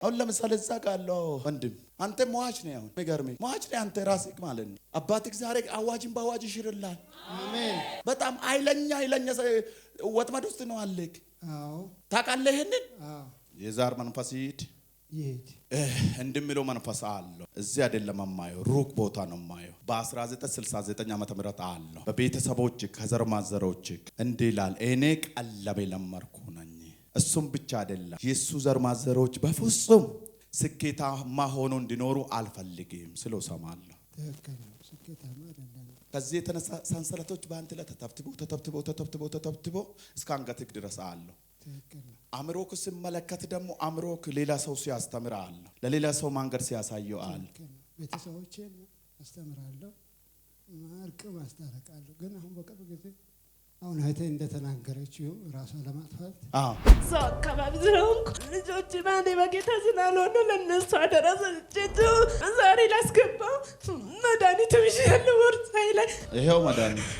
አሁን ለምሳሌ እዛ ጋለው ወንድም አንተ ሟች ነው ያው የሚገርምህ ሟች ነው አንተ ራስህ ማለት ነው። አባትህ ዛሬ አዋጅን በአዋጅ ይሽርልሃል። አሜን። በጣም ኃይለኛ ወጥመድ ውስጥ ነው አለክ። አዎ ታውቃለህ ይሄንን። አዎ የዛር መንፈስ ይሄድ እንደሚለው መንፈስ አለው። እዚህ አይደለም የማየው ሩቅ ቦታ ነው የማየው። በ1969 ዓመተ ምህረት አለው በቤተሰቦች ከዘር ማንዘሮች እንዲላል እኔ ቀለቤ ለመርኩ ነኝ። እሱም ብቻ አይደለም የሱ ዘር ማንዘሮች በፍጹም ስኬታማ ሆኖ እንዲኖሩ አልፈልግም ስለው ሰማለሁ። ከዚህ የተነሳ ሰንሰለቶች በአንተ ላይ ተተብትበው እስከ አንገትህ ድረስ አለው። አምሮክ ሲመለከት ደግሞ አምሮክ ሌላ ሰው ሲያስተምራል ለሌላ ሰው መንገድ ሲያሳየው አለ። ቤተሰቦቼን አስተምራለሁ ማርቅ ማስተረቃለሁ። ግን አሁን በቅርብ ጊዜ አሁን አይተ እንደተናገረችው ራሷን ለማጥፋት ሰው አካባቢ ስለሆንኩ ልጆች ማኔ በጌታ ስላልሆነ ለነሱ አደረሰችው። ዛሬ ላስገባው መድኃኒት ይሻል ወርሳይ ላይ ይሄው መድኃኒት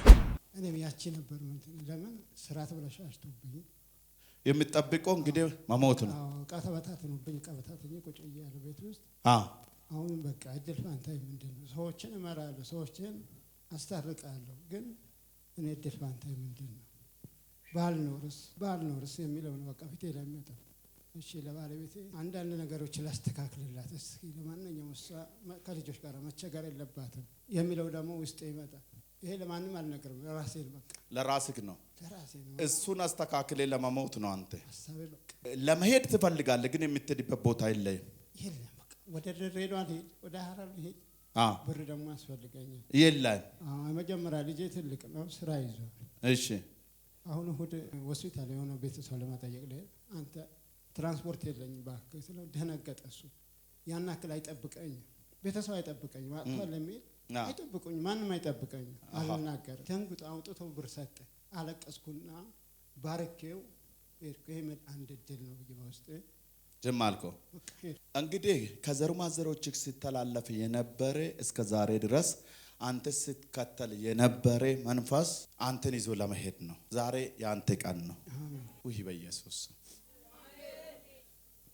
እኔም ያቺ ነበር ለምን ስራት ብለሽ አሽቶብኝ የሚጠብቀው እንግዲህ መሞት ነው። ቃተበታተኑብኝ ቃተበታተኝ ቁጭ እያለ ቤት ውስጥ አሁን በቃ እድል ፋንታይ ምንድነው? ሰዎችን እመራለሁ ሰዎችን አስታርቃለሁ። ግን እኔ እድል ፋንታይ ምንድነው? ባልኖርስ የሚለው ነው በቃ ፊቴ ላይ የሚመጣው። እሺ ለባለቤቴ አንዳንድ ነገሮች ላስተካክልላት እስኪ ለማንኛውም እሷ ከልጆች ጋር መቸገር የለባትም የሚለው ደግሞ ውስጤ ይመጣል። ይሄ ለማንም አልነገርም ለራሴ በቃ ለራስህ ነው። እሱን አስተካክለ ለማሞት ነው አንተ ሐሳቤ በቃ ለመሄድ ትፈልጋለህ። ግን የምትሄድበት ቦታ የለም። በቃ ወደ ድሬዳዋ ልሄድ ወደ ሐረር ልሄድ ብር ደግሞ ያስፈልገኛል። የለም መጀመሪያ ልጄ ትልቅ ነው ስራ ይዟል። እሺ አሁን እሑድ ሆስፒታል የሆነ ቤተሰብ ለማጠየቅ ልሄድ አንተ ትራንስፖርት የለኝም እባክህ ስለው ደነገጠ። እሱ ያን አክል አይጠብቀኝም ቤተሰብ አይጠብቀኝም አጥቷል የሚል አይጠብቁኝ ማንም አይጠብቀኝ አልናገር ተንግጦ አውጥቶ ብር ሰጠ። አለቀስኩና ባረከው ይሄ አንድ እድል ነው በውስጤ ዝም አልከው። እንግዲህ ከዘሩ ማንዘሮችህ ሲተላለፍ የነበረ እስከ ዛሬ ድረስ አንተ ስትከተል የነበረ መንፈስ አንተን ይዞ ለመሄድ ነው። ዛሬ ያንተ ቀን ነው። ውይ በኢየሱስ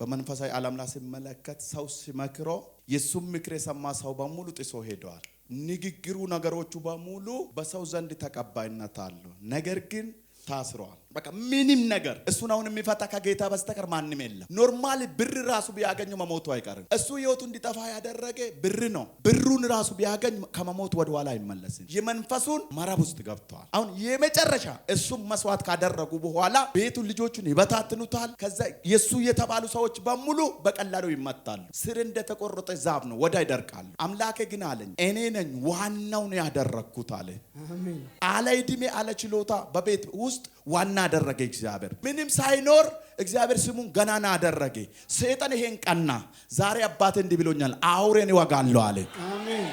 በመንፈሳዊ ዓለም ላይ ሲመለከት ሰው ሲመክሮ የሱም ምክር የሰማ ሰው በሙሉ ጥሶ ሄዷል። ንግግሩ ነገሮቹ በሙሉ በሰው ዘንድ ተቀባይነት አለው። ነገር ግን ታስሯል። በቃ ምንም ነገር እሱን አሁን የሚፈታ ከጌታ በስተቀር ማንም የለም። ኖርማሊ ብር ራሱ ቢያገኝ መሞቱ አይቀርም። እሱ ህይወቱ እንዲጠፋ ያደረገ ብር ነው። ብሩን ራሱ ቢያገኝ ከመሞት ወደ ኋላ አይመለስም። የመንፈሱን መረብ ውስጥ ገብቷል። አሁን የመጨረሻ እሱም መስዋዕት ካደረጉ በኋላ ቤቱን ልጆቹን ይበታትኑታል። ከዛ የሱ የተባሉ ሰዎች በሙሉ በቀላሉ ይመታሉ። ስር እንደተቆረጠ ዛፍ ነው ወዳ ይደርቃሉ። አምላኬ ግን አለኝ እኔ ነኝ ዋናውን ያደረኩት አለ። አሜን። አለ እድሜ አለ ችሎታ በቤት ውስጥ ዋና አደረገ። እግዚአብሔር ምንም ሳይኖር እግዚአብሔር ስሙን ገናና አደረገ። ሰይጣን ይሄን ቀና ዛሬ አባቴ እንዲህ ብሎኛል አውሬን ይወጋለሁ አለ። አሜን።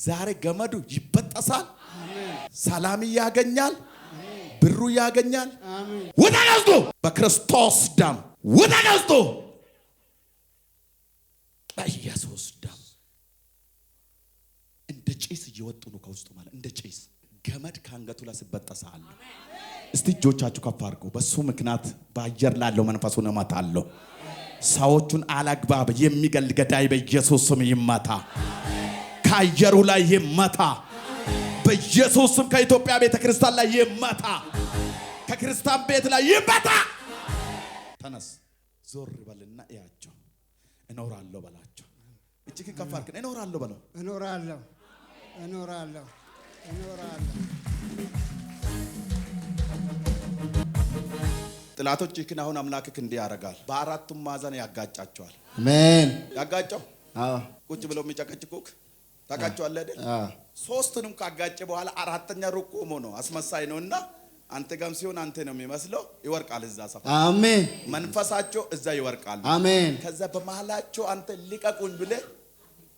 ዛሬ ገመዱ ይበጠሳል። አሜን። ሰላም ያገኛል። አሜን። ብሩ ያገኛል። አሜን። ወዳገዝቶ በክርስቶስ ደም ወዳገዝቶ በኢየሱስ ደም እንደ ጭስ እየወጡ ነው ከውስጡ ማለት እንደ ጭስ ገመድ ካንገቱ ላይ ሲበጠሳል። እስቲ እጆቻችሁ ከፍ አድርጉ። በሱ ምክንያት በአየር ላለው መንፈሱን እመታለሁ። ሰዎቹን አላግባብ የሚገል ገዳይ በኢየሱስ ስም ይመታ። ከአየሩ ላይ ይመታ በኢየሱስ ስም። ከኢትዮጵያ ቤተክርስቲያን ላይ ይመታ። ከክርስቲያን ቤት ላይ ይመታ። ተነስ ዞር በልና እያቸው እኖራለሁ በላቸው። እጅግ ከፍ አድርገን እኖራለሁ በለው። እኖራለሁ ጥላቶችህን አሁን አምላክህ እንዲህ ያደርጋል። በአራቱም ማዕዘን ያጋጫቸዋል። አሜን። ያጋጨው ቁጭ ብለው የሚጨቀጭቁክ ታውቃቸዋለህ አይደል? ሶስቱንም ካጋጨ በኋላ አራተኛ ሩቅ ቆሞ ነው አስመሳይ ነውና አንተ ጋም ሲሆን አንተ ነው የሚመስለው ይወርቃል እዛ ሰፋ። አሜን። መንፈሳቸው እዛ ይወርቃል። አሜን። ከዛ በመሃላቸው አንተ ሊቀቁኝ ብለህ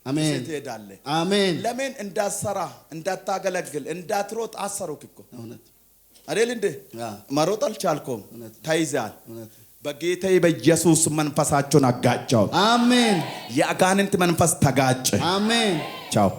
አሜን ትሄዳለህ። አሜን። ለምን እንዳሰራ እንዳታገለግል እንዳትሮጥ አሰሩክ እኮ እውነት አይደል እንዴ? መሮጥ አልቻልኩም ተይዛል። በጌታ በኢየሱስ መንፈሳቸውን አጋጫው። አሜን። የአጋንንት መንፈስ ተጋጨ። አሜን። ቻው